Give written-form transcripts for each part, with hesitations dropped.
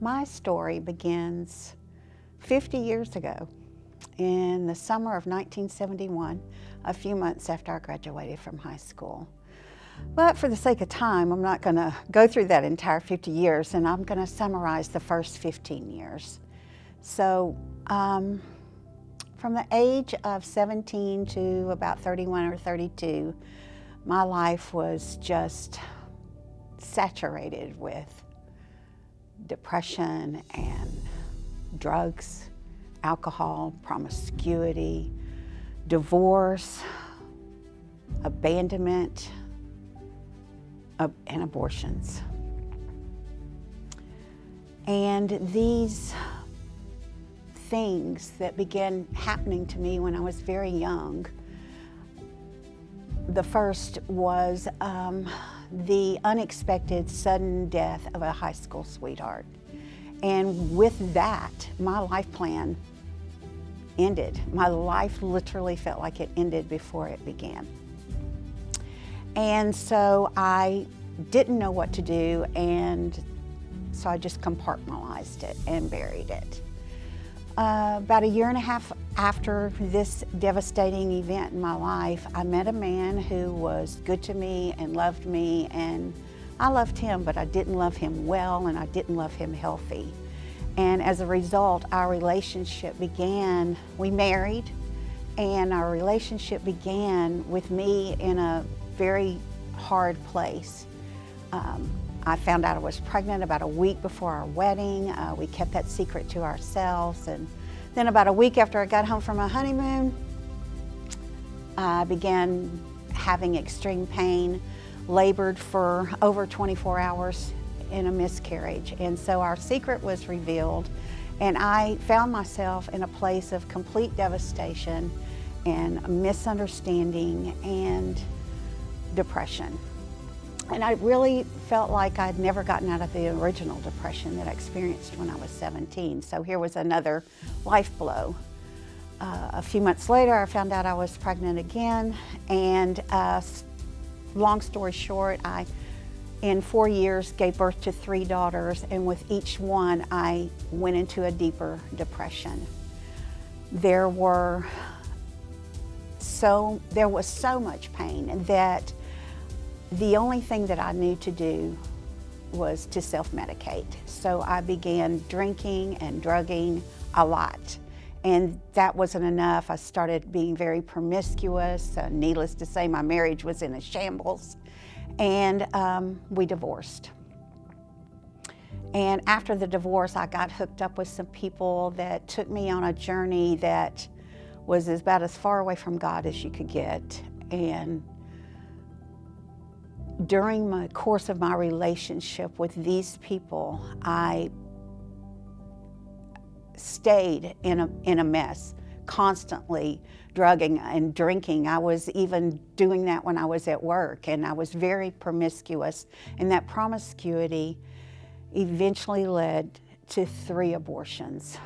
My story begins 50 years ago in the summer of 1971, a few months after I graduated from high school. But for the sake of time, I'm not going to go through that entire 50 years, and I'm going to summarize the first 15 years. So from the age of 17 to about 31 or 32, my life was just saturated with depression and drugs, alcohol, promiscuity, divorce, abandonment, and abortions. And these things that began happening to me when I was very young, the first was the unexpected sudden death of a high school sweetheart. And with that, my life plan ended. My life literally felt like it ended before it began. And so I didn't know what to do, and so I just compartmentalized it and buried it. About a year and a half after this devastating event in my life, I met a man who was good to me and loved me, and I loved him, but I didn't love him well, and I didn't love him healthy. And as a result, our relationship began, we married, and our relationship began with me in a very hard place. I found out I was pregnant about a week before our wedding. We kept that secret to ourselves. And then about a week after I got home from my honeymoon, I began having extreme pain, labored for over 24 hours in a miscarriage. And so our secret was revealed, and I found myself in a place of complete devastation and misunderstanding and depression. And I really felt like I'd never gotten out of the original depression that I experienced when I was 17. So here was another life blow. A few months later, I found out I was pregnant again. And long story short, I, in 4 years, gave birth to 3 daughters. And with each one, I went into a deeper depression. There was so much pain that the only thing that I knew to do was to self-medicate. So I began drinking and drugging a lot. And that wasn't enough. I started being very promiscuous. Needless to say, my marriage was in a shambles. And we divorced. And after the divorce, I got hooked up with some people that took me on a journey that was about as far away from God as you could get. And during the course of my relationship with these people, I stayed in a mess, constantly drugging and drinking. I was even doing that when I was at work, and I was very promiscuous. And that promiscuity eventually led to 3 abortions.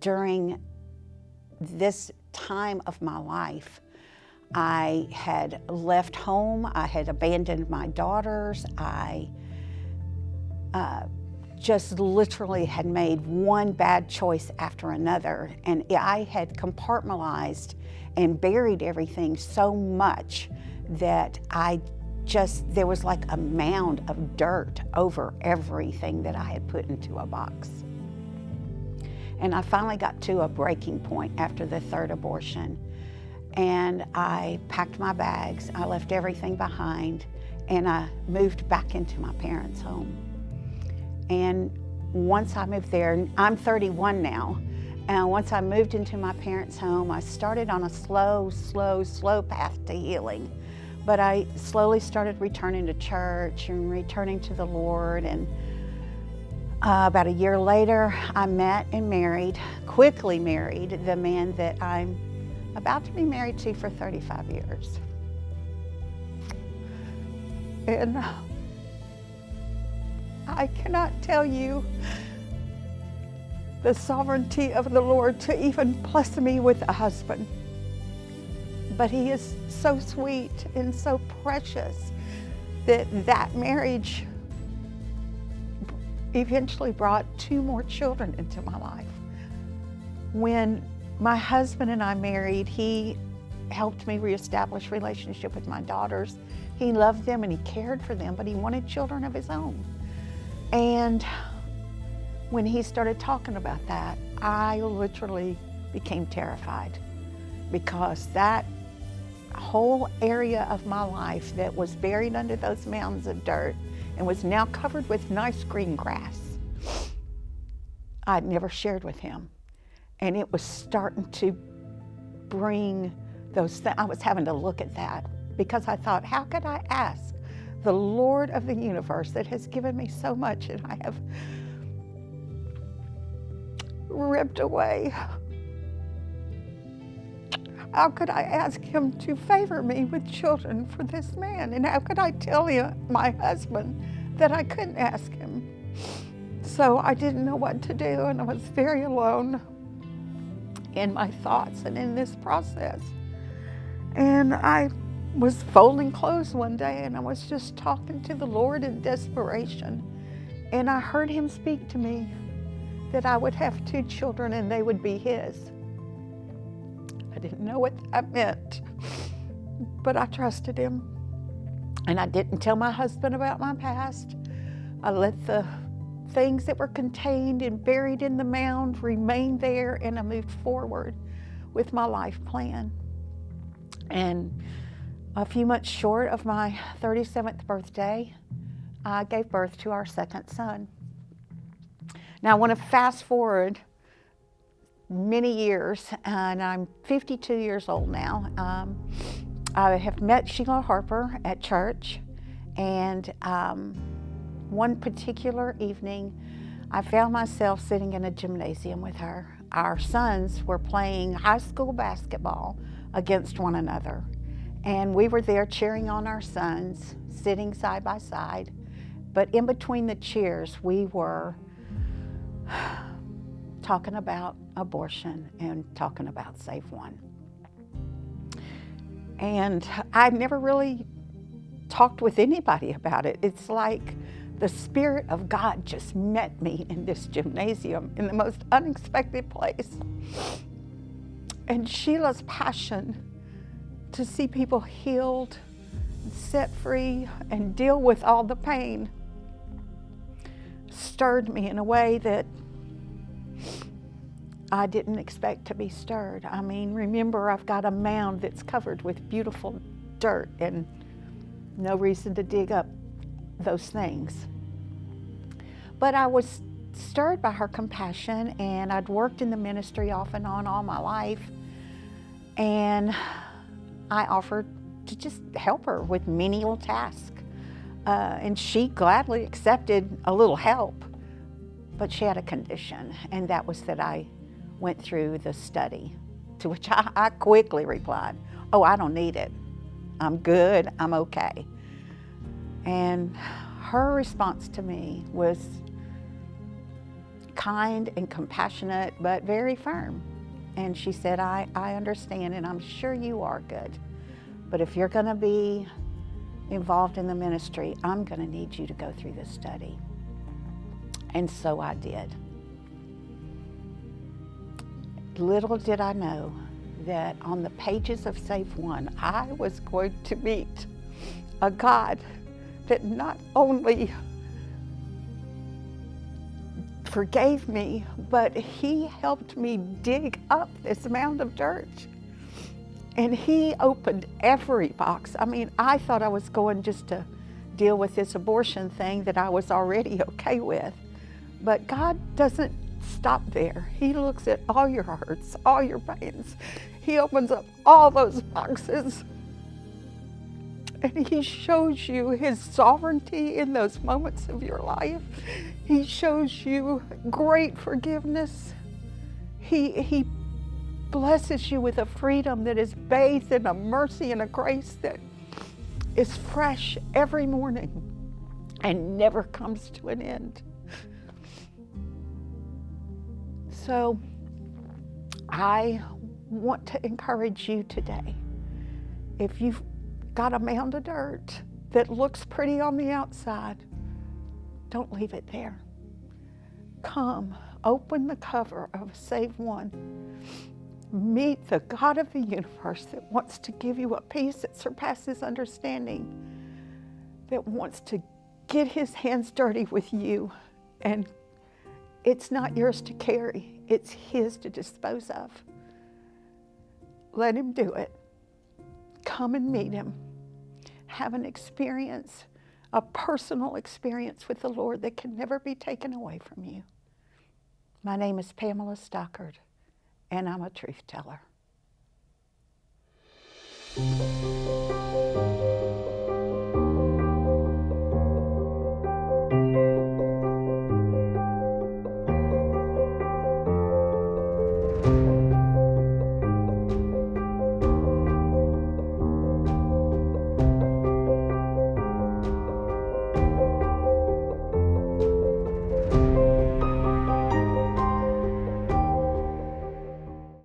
During this time of my life, I had left home, I had abandoned my daughters, I just literally had made one bad choice after another, and I had compartmentalized and buried everything so much that there was like a mound of dirt over everything that I had put into a box. And I finally got to a breaking point after the 3rd abortion. And I packed my bags, I left everything behind, and I moved back into my parents' home. And once I moved there, I'm 31 now, and once I moved into my parents' home, I started on a slow path to healing. But I slowly started returning to church and returning to the Lord. And about a year later, I met and quickly married the man that I'm about to be married to for 35 years. And I cannot tell you the sovereignty of the Lord to even bless me with a husband. But he is so sweet and so precious that marriage eventually brought 2 more children into my life. When my husband and I married, he helped me reestablish relationship with my daughters. He loved them and he cared for them, but he wanted children of his own. And when he started talking about that, I literally became terrified, because that whole area of my life that was buried under those mountains of dirt and was now covered with nice green grass, I'd never shared with him. And it was starting to bring those things. I was having to look at that, because I thought, how could I ask the Lord of the universe that has given me so much and I have ripped away? How could I ask him to favor me with children for this man? And how could I tell him, my husband, that I couldn't ask him? So I didn't know what to do, and I was very alone in my thoughts and in this process. And I was folding clothes one day, and I was just talking to the Lord in desperation. And I heard him speak to me that I would have 2 children and they would be his. I didn't know what that meant, but I trusted him. And I didn't tell my husband about my past. I let the things that were contained and buried in the mound remain there, and I moved forward with my life plan. And a few months short of my 37th birthday, I gave birth to our 2nd son. Now I want to fast forward many years, and I'm 52 years old now. I have met Sheila Harper at church, and one particular evening, I found myself sitting in a gymnasium with her. Our sons were playing high school basketball against one another, and we were there cheering on our sons, sitting side by side, but in between the cheers, we were talking about abortion and talking about SaveOne. And I've never really talked with anybody about it. It's like the Spirit of God just met me in this gymnasium in the most unexpected place. And Sheila's passion to see people healed, set free, and deal with all the pain stirred me in a way that I didn't expect to be stirred. I mean, remember, I've got a mound that's covered with beautiful dirt and no reason to dig up those things. But I was stirred by her compassion, and I'd worked in the ministry off and on all my life, and I offered to just help her with menial tasks. And she gladly accepted a little help, but she had a condition, and that was that I went through the study, to which I quickly replied, "Oh, I don't need it. I'm good, I'm okay." And her response to me was kind and compassionate, but very firm. And she said, I understand, and I'm sure you are good, but if you're gonna be involved in the ministry, I'm gonna need you to go through this study. And so I did. Little did I know that on the pages of SaveOne, I was going to meet a God that not only forgave me, but He helped me dig up this mound of dirt. And He opened every box. I mean, I thought I was going just to deal with this abortion thing that I was already okay with. But God doesn't stop there. He looks at all your hurts, all your pains. He opens up all those boxes, and He shows you His sovereignty in those moments of your life. He shows you great forgiveness. He blesses you with a freedom that is bathed in a mercy and a grace that is fresh every morning and never comes to an end. So I want to encourage you today. If you've got a mound of dirt that looks pretty on the outside, don't leave it there. Come, open the cover of SaveOne. Meet the God of the universe that wants to give you a peace that surpasses understanding, that wants to get his hands dirty with you. And it's not yours to carry, it's his to dispose of. Let him do it. Come and meet him. Have an experience, a personal experience with the Lord that can never be taken away from you. My name is Pamela Stockard, and I'm a truth teller.